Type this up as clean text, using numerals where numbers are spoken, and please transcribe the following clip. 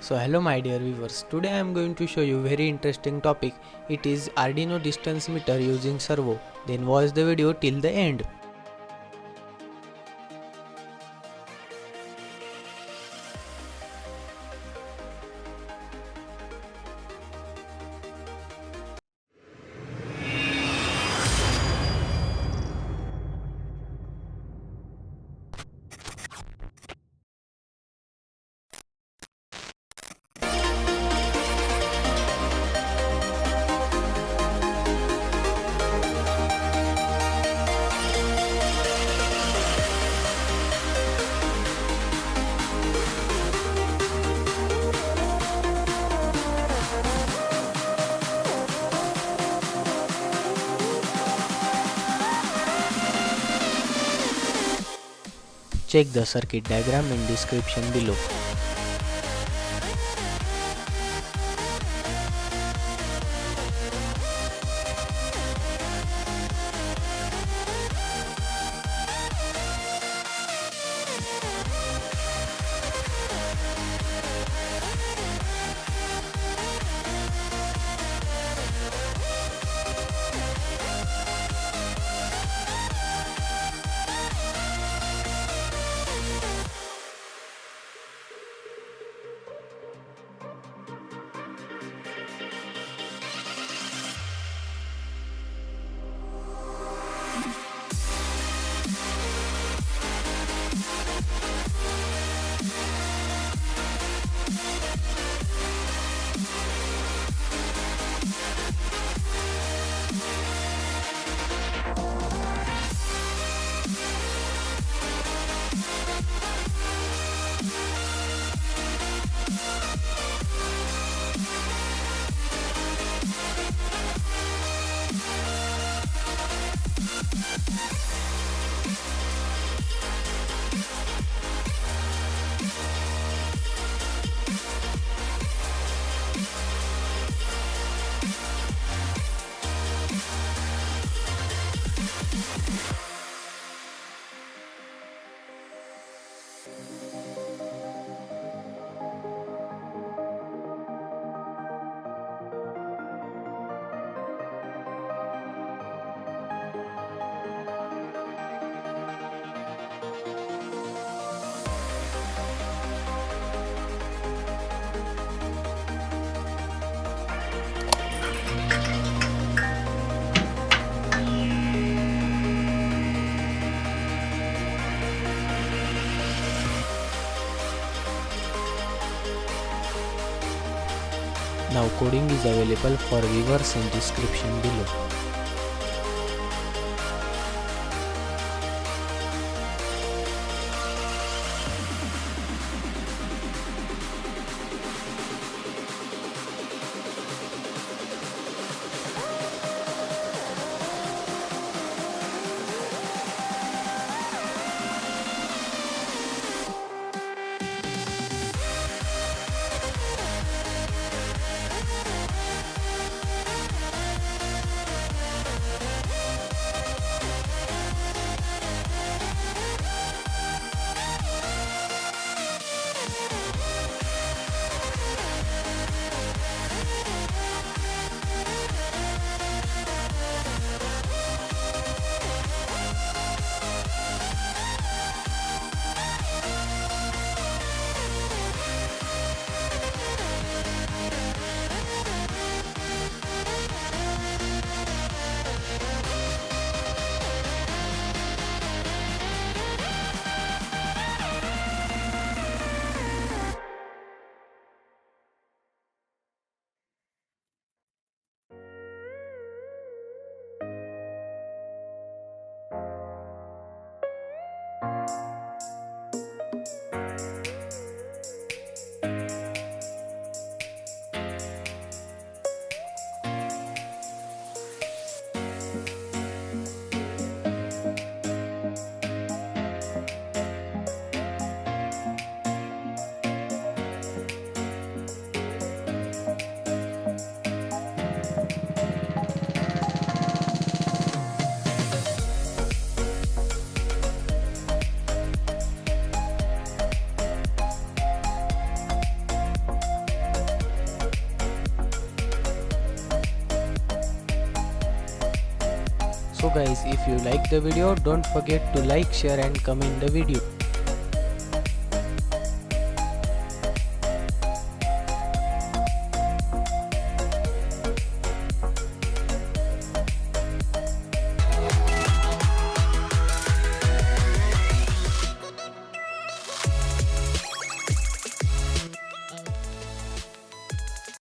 So hello my dear viewers, today I am going to show you very interesting topic. It is Arduino distance meter using servo. Then watch the video till the end. Check the circuit diagram in description below. Now coding is available for viewers in description below. So guys, if you like the video, don't forget to like, share and comment the video.